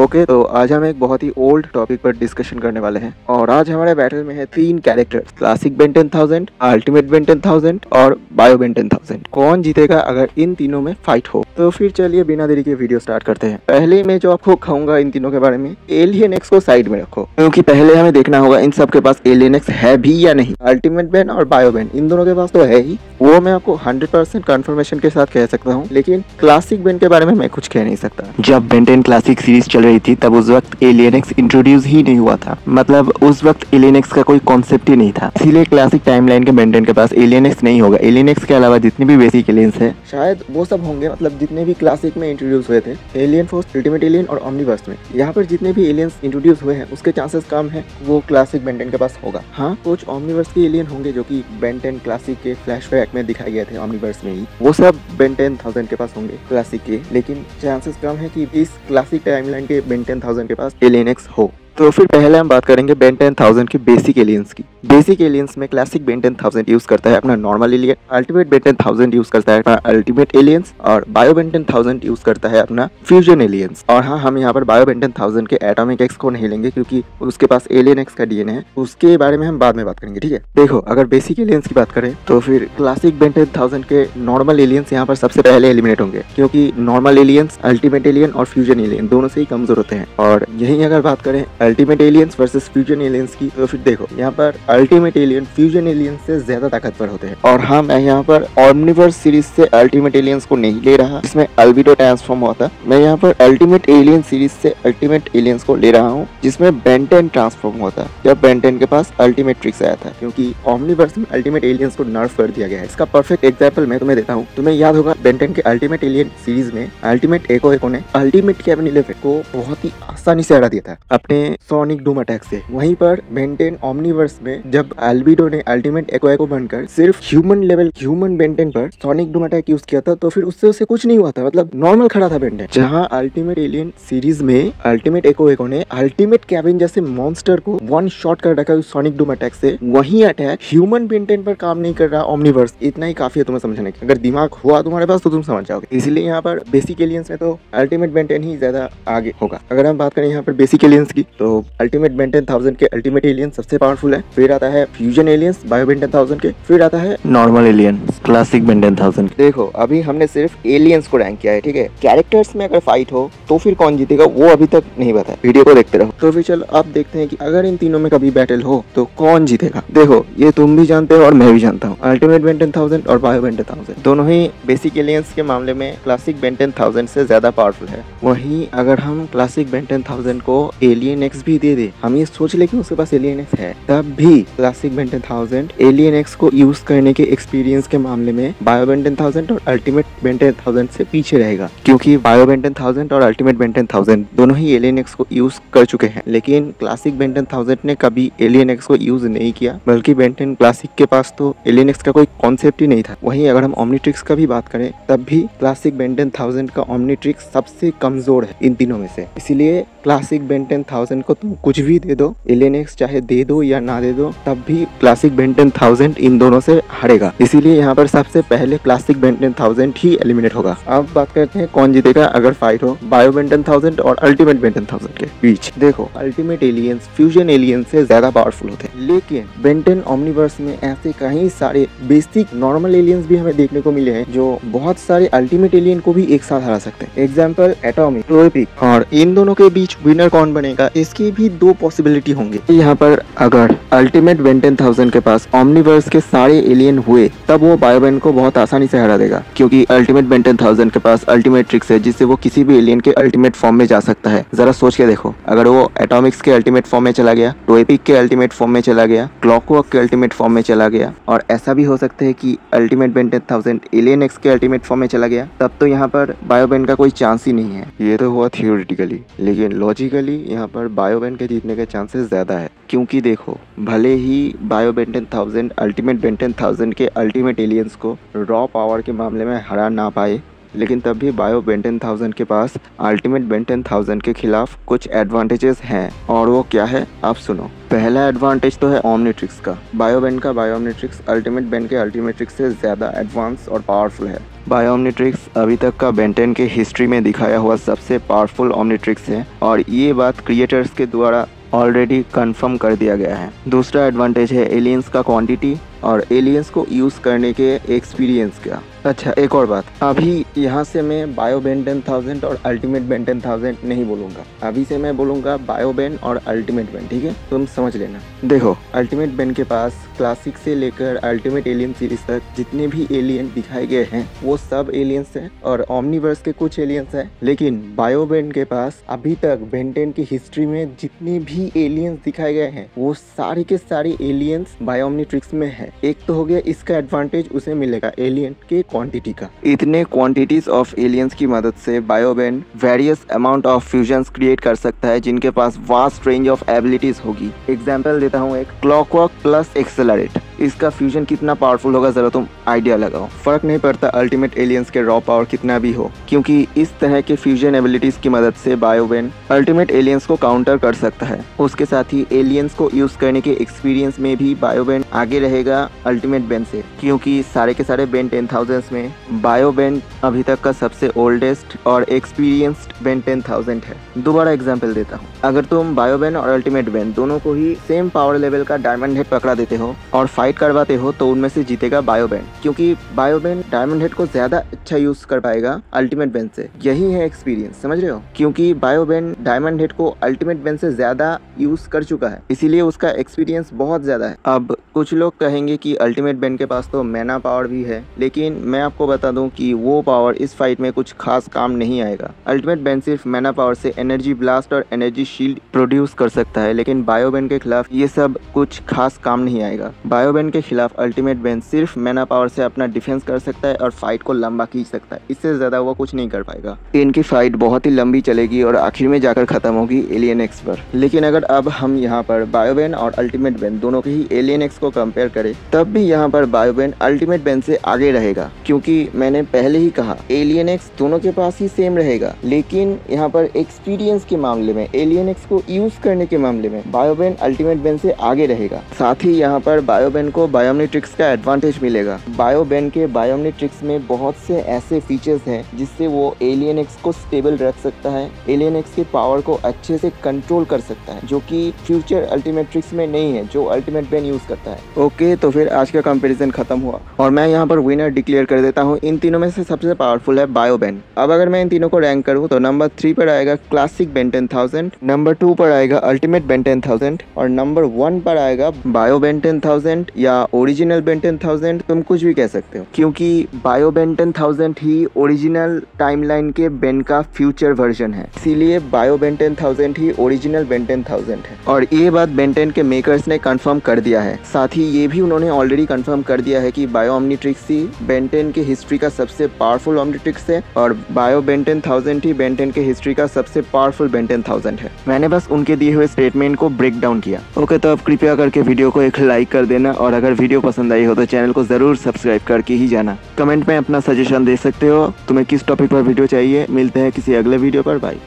Okay, तो आज हम एक बहुत ही ओल्ड टॉपिक पर डिस्कशन करने वाले हैं और आज हमारे बैटल में है 3 characters, classic Ben 10,000, ultimate Ben 10,000 और बायो बेन 10,000। कौन जीतेगा अगर इन तीनों में फाइट हो? तो फिर चलिए बिना देरी के वीडियो स्टार्ट करते हैं। पहले मैं जो आपको कहूंगा इन तीनों के बारे में, एलियन एक्स को साइड में रखो क्योंकि पहले हमें देखना होगा इन सब के पास एलियन एक्स है भी या नहीं। अल्टीमेट बेन और बायो बेन इन दोनों के पास तो है ही, वो मैं आपको 100% कंफर्मेशन के साथ कह सकता हूँ, लेकिन क्लासिक बेन के बारे में मैं कुछ कह नहीं सकता। जब बेन 10 क्लासिक सीरीज चल रही थी तब उस वक्त एलियन एक्स इंट्रोड्यूस ही नहीं हुआ था, मतलब उस वक्त एलियन एक्स का कोई कॉन्सेप्ट ही नहीं था, इसीलिए क्लासिक टाइमलाइन के बेन 10 के पास एलियन एक्स नहीं होगा। एलियन एक्स के अलावा जितने भी बेसिक एलियंस है शायद वो सब होंगे, मतलब जितने भी क्लासिक में इंट्रोड्यूस हुए थे, एलियन फोर्स, अल्टीमेट एलियन और ओमनीवर्स में, यहाँ पर जितने भी एलियंस इंट्रोड्यूस हुए हैं उसके चांसेस कम है वो क्लासिक बेन 10 के पास होगा। हाँ, कुछ ओमनीवर्स के एलियन होंगे जो कि बेन 10 क्लासिक के फ्लैशबैक में दिखाए गए थे ओमनीवर्स में ही, वो सब बेन 10,000 के पास होंगे क्लासिक के, लेकिन चांसेस कम है कि इस क्लासिक टाइमलाइन के बेन 10,000 के पास एलियन एक्स हो। तो फिर पहले हम बात करेंगे बेन 10,000 के बेसिक एलियंस की। बेसिक एलियंस में क्लासिक बेन 10,000 यूज करता है अपना normal alien, ultimate Ben 10,000 use करता है अपना अल्टीमेट एलियंस और बायो बेन 10,000 यूज करता है अपना फ्यूजन एलियंस। और हाँ, हम यहाँ पर बायो बेन 10,000 के एटॉमिक एक्स को नहीं लेंगे क्योंकि उसके पास एलियन एक्स का डीएनए है, उसके बारे में हम बाद में बात करेंगे, ठीक है। देखो, अगर बेसिक एलियंस की बात करें तो फिर क्लासिक बेन 10,000 के नॉर्मल एलियंस यहाँ पर सबसे पहले एलिमिनेट होंगे क्योंकि नॉर्मल एलियंस, अल्टीमेट एलियन और फ्यूजन एलियन दोनों से ही कमजोर होते हैं। और यही अगर बात करें ultimate aliens versus fusion aliens की, तो फिर देखो यहाँ पर अल्टीमेट एलियन फ्यूजन एलियंस से ज्यादा ताकतवर होते हैं। और हाँ, मैं यहाँ पर ओमनीवर्स सीरीज से अल्टीमेट एलियंस को नहीं ले रहा जिसमें अल्बिडो ट्रांसफॉर्म हुआ था, मैं यहाँ पर अल्टीमेट एलियन सीरीज से अल्टीमेट एलियंस को ले रहा हूँ जिसमें बेन 10 ट्रांसफॉर्म हुआ था जब बेन 10 के पास अल्टीमेट ट्रिक्स आया था, क्योंकि ओमनीवर्स में अल्टीमेट एलियंस को नर्फ कर दिया गया है। इसका परफेक्ट एग्जाम्पल मैं तुम्हें देता हूँ। तुम्हें याद होगा बेन 10 के अल्टीमेट एलियन सीरीज में अल्टीमेट एको ने अल्टीमेट केविन 11 को बहुत ही आसानी से हरा दिया था अपने सोनिक डूम अटैक से। वहीं पर बेन 10 ओमनीवर्स में जब अल्बिडो ने अल्टीमेट एको बनकर सिर्फ ह्यूमन लेवल ह्यूमन बेन 10 पर सोनिक डूम अटैक यूज किया था, तो फिर उससे उसे कुछ नहीं हुआ था, मतलब नॉर्मल खड़ा था बेन 10। जहां अल्टीमेट एलियन सीरीज में अल्टीमेट एको ने अल्टीमेट केविन जैसे मॉन्स्टर को वन शॉट कर रखा सोनिक डूम अटैक से, वही अटैक ह्यूमन बेन 10 पर काम नहीं कर रहा ओमनीवर्स। इतना ही काफी है तुम्हें समझने की, अगर दिमाग हुआ तुम्हारे पास तो तुम समझ जाओगे। इसलिए यहाँ पर बेसिक एलियंस में तो अल्टीमेट बेन 10 ही ज्यादा आगे होगा। अगर हम बात करें यहाँ पर बेसिक एलियंस की, तो अल्टीमेट बेन 10,000 के अल्टीमेट एलियन सबसे पावरफुल है, फिर आता है फ्यूजन एलियंस बायो बेन 10,000 के, फिर आता है नॉर्मल एलियन क्लासिक बेन 10,000। देखो, अभी हमने सिर्फ एलियंस को रैंक किया है, ठीक है। कैरेक्टर्स में अगर फाइट हो तो फिर कौन जीतेगा वो अभी तक नहीं पता है, वीडियो को देखते रहो। तो फिर चलो अब देखते हैं कि अगर इन तीनों में कभी बैटल हो तो कौन जीतेगा। देखो, ये तुम भी जानते हो और मैं भी जानता हूँ, अल्टीमेट बेन 10,000 और बायो बेन 10,000 दोनों ही बेसिक एलियंस के मामले में क्लासिक बेन 10,000 से ज्यादा पावरफुल है। वहीं अगर हम क्लासिक बेन 10,000 को एलियन एक्स भी दे दे, हम ये सोच ले कि उसके पास एलियन एक्स है, तब भी क्लासिक बेन 10,000 एलियन एक्स को यूज करने के एक्सपीरियंस के मामले में बायो बेन 10,000 और अल्टीमेट बेन 10,000 से पीछे रहेगा, क्योंकि बायो बेन 10,000 और अल्टीमेट बेन 10,000 दोनों ही एलियन एक्स को यूज कर चुके हैं, लेकिन क्लासिक बेन 10,000 ने कभी एलियन एक्स को यूज नहीं किया, बल्कि बेन 10 क्लासिक के पास तो एलियन एक्स का कोई कॉन्सेप्ट ही नहीं था। वहीं अगर हम ओमनीट्रिक्स का भी बात करें तब भी क्लासिक बेन 10,000 का ओमनीट्रिक्स सबसे कमजोर है इन तीनों में से। इसलिए क्लासिक बेन 10,000 को तुम कुछ भी दे दो, एलियन एक्स चाहे दे दो या ना दे दो, तब भी क्लासिक बेन 10,000 इन दोनों से हारेगा। इसीलिए यहाँ पर सबसे पहले क्लासिक बेन 10,000 ही एलिमिनेट होगा। अब बात करते हैं कौन जीतेगा अगर फाइट हो बायो बेन 10,000 और अल्टीमेट बेन 10,000 के बीच। देखो, अल्टीमेट एलियंस फ्यूजन एलियंस से ज्यादा पावरफुल होते हैं, लेकिन बेन 10 ओमनीवर्स में ऐसे कई सारे बेसिक नॉर्मल एलियंस भी हमें देखने को मिले हैं जो बहुत सारे अल्टीमेट एलियन को भी एक साथ हरा सकते हैं। एग्जाम्पल एटॉमिक, टोएपिक। और इन दोनों के बीच विनर कौन बनेगा इसकी भी दो पॉसिबिलिटी होंगे। यहाँ पर अगर अल्टीमेट बेन 10,000 के पास ओमनीवर्स के सारे एलियन हुए तब वो बायो बेन को बहुत आसानी से हरा देगा, क्योंकि अल्टीमेट बेन 10,000 के पास अल्टीमेट ट्रिक्स है जिससे वो किसी भी एलियन के अल्टीमेट फॉर्म में जा सकता है। जरा सोच के देखो, अगर वो एटॉमिक्स के अल्टीमेट फॉर्म में चला गया, टोएपिक के अल्टीमेट फॉर्म में चला गया, क्लॉकवर्क के अल्टीमेट फॉर्म में चला गया, और ऐसा भी हो सकता है कि अल्टीमेट बेन 10,000 एलियन एक्स के अल्टीमेट फॉर्म में चला गया, तब तो यहाँ पर बायो बेन का कोई चांस ही नहीं है। ये तो हुआ थियोरेटिकली, लेकिन लॉजिकली यहाँ पर बायो बेन के जीतने के चांसेस ज्यादा है, क्योंकि देखो, भले ही बायो बेन 10,000 अल्टीमेट बेन 10,000 के अल्टीमेट एलियंस को रॉ पावर के मामले में हरा ना पाए, लेकिन तब भी बायो बेन 10,000 के पास अल्टीमेट बेन 10,000 के खिलाफ कुछ एडवांटेजेस हैं, और वो क्या है आप सुनो। पहला एडवांटेज तो है ओमनिट्रिक्स का। बायो बेन का बायो ओमनिट्रिक्स अल्टीमेट बेन के अल्टीमेट्रिक्स से ज़्यादा एडवांस और पावरफुल है। बायो ओमनिट्रिक्स अभी तक का बेन 10 के हिस्ट्री में दिखाया हुआ सबसे पावरफुल ओमनिट्रिक्स है, और ये बात क्रिएटर्स के द्वारा ऑलरेडी कंफर्म कर दिया गया है। दूसरा एडवांटेज है एलियंस का क्वांटिटी और एलियंस को यूज़ करने के एक्सपीरियंस का। अच्छा, एक और बात, अभी यहाँ से मैं बायो बेन 10,000 और अल्टीमेट बेन 10,000 नहीं बोलूँगा, अभी से मैं बोलूँगा बायो बेन और अल्टीमेट बेन, ठीक है? तुम समझ लेना। देखो, अल्टीमेट बेन के पास क्लासिक से लेकर अल्टीमेट एलियन सीरीज तक जितने भी एलियन दिखाए गए हैं वो सब एलियंस हैं, और ओमनीवर्स के कुछ एलियंस हैं। लेकिन बायो बेन के पास अभी तक बेन 10 की हिस्ट्री में जितने भी एलियंस दिखाए गए हैं वो सारे के सारे एलियंस बायो ओमनिट्रिक्स में है। एक तो हो गया इसका एडवांटेज, उसे मिलेगा एलियन के क्वांटिटी का। इतने क्वांटिटीज ऑफ एलियंस की मदद से बायोबेन various amount of fusions create कर सकता है जिनके पास वास्ट रेंज ऑफ एबिलिटीज होगी। एग्जांपल देता हूँ, एक क्लॉकवर्क प्लस एक्सेलरेट, इसका फ्यूजन कितना पावरफुल होगा जरा तुम आइडिया लगाओ। फर्क नहीं पड़ता अल्टीमेट एलियंस के रॉ पावर कितना भी हो, क्योंकि इस तरह के फ्यूजन एबिलिटीज की मदद से बायोबेन अल्टीमेट एलियंस को काउंटर कर सकता है। उसके साथ ही एलियंस को यूज करने के एक्सपीरियंस में भी बायोबेन आगे रहेगा अल्टीमेट बेन से, क्योंकि सारे के सारे बेन 10,000 में बायोबेन अभी तक का सबसे ओल्डेस्ट और एक्सपीरियंस्ड बेन 10,000 है। दोबारा एग्जाम्पल देता हूँ, अगर तुम बायोबेन और अल्टीमेट बेन दोनों को ही सेम पावर लेवल का डायमंड हेड पकड़ा देते हो और फाइट करवाते हो तो उनमें से जीतेगा बायोबेन, क्योंकि बायोबेन डायमंड हेड को ज्यादा अच्छा यूज कर पाएगा अल्टीमेट बेन से। यही है एक्सपीरियंस, समझ रहे हो? क्योंकि बायोबेन डायमंड हेड को अल्टीमेट बेन से ज्यादा यूज कर चुका है, इसीलिए उसका एक्सपीरियंस बहुत ज्यादा है। अब कुछ लोग कहेंगे कि अल्टीमेट बेन के पास तो मैना पावर भी है, लेकिन मैं आपको बता दूं कि वो पावर इस फाइट में कुछ खास काम नहीं आएगा। अल्टीमेट बेन सिर्फ मैना पावर से एनर्जी ब्लास्ट और एनर्जी शील्ड प्रोड्यूस कर सकता है, लेकिन बायोबेन के खिलाफ ये सब कुछ खास काम नहीं आएगा। बायोबेन के खिलाफ अल्टीमेट बेन सिर्फ मैना पावर से अपना डिफेंस कर सकता है और फाइट को लंबा खींच सकता है, इससे ज्यादा वो कुछ नहीं कर पाएगा। इनकी फाइट बहुत ही लंबी चलेगी और आखिर में जाकर खत्म होगी एलियन एक्स पर। लेकिन अगर अब हम यहाँ पर बायोबेन और अल्टीमेट बेन दोनों के ही एलियन एक्स को कंपेयर करें, तब भी यहाँ पर बायोबेन अल्टीमेट बेन से आगे रहेगा, क्योंकि मैंने पहले ही कहा एलियन एक्स दोनों के पास ही सेम रहेगा, लेकिन यहाँ पर एक्सपीरियंस के मामले में, एलियन एक्स को यूज करने के मामले में बायोबेन अल्टीमेट बेन से आगे रहेगा। साथ ही यहाँ पर बायोबेन को बायोमनिट्रिक्स का एडवांटेज मिलेगा। बायोबेन के बायोमनिट्रिक्स में बहुत से ऐसे फीचर्स हैं जिससे वो एलियन एक्स को स्टेबल रख सकता है, एलियन एक्स के पावर को अच्छे से कंट्रोल कर सकता है, जो कि फ्यूचर अल्टीमेट्रिक्स में नहीं है, जो अल्टीमेट बेन यूज करता है। ओके, तो फिर आज का कंपैरिजन खत्म हुआ और मैं यहाँ पर विनर डिक्लेयर कर देता हूँ। इन तीनों में से सबसे पावरफुल है बायोबेन। अब अगर मैं इन तीनों को रैंक करूँ तो नंबर 3 पर आएगा क्लासिक बेन 10,000, नंबर 2 पर आएगा अल्टीमेट बेन 10,000 और नंबर 1 पर आएगा बायो बेन 10,000 या ओरिजिनल बेन 10,000, तुम कुछ भी कह सकते हो, क्योंकि बायो बेन 10,000 ही ओरिजिनल टाइमलाइन के बेन का फ्यूचर वर्जन है, इसीलिए बायो बेन 10,000 ही ओरिजिनल बेन 10,000 है। और ये बात बेन 10 के मेकर्स ने कंफर्म कर दिया है। साथ ही ये भी उन्होंने ऑलरेडी कंफर्म कर दिया है कि बायो ओमनिट्रिक्स ही बेन 10 की हिस्ट्री का सबसे पावरफुल ओमनिट्रिक्स है और बायो बेन 10,000 ही बेन 10 के हिस्ट्री का सबसे पावरफुल बेन 10,000 है। मैंने बस उनके दिए हुए स्टेटमेंट को ब्रेक डाउन किया। ओके, तो अब कृपया करके वीडियो को एक लाइक कर देना और अगर वीडियो पसंद आई हो तो चैनल को जरूर सब्सक्राइब करके ही जाना। कमेंट में अपना सजेशन दे सकते हो, तुम्हें किस टॉपिक पर वीडियो चाहिए। मिलते हैं किसी अगले वीडियो पर, बाय।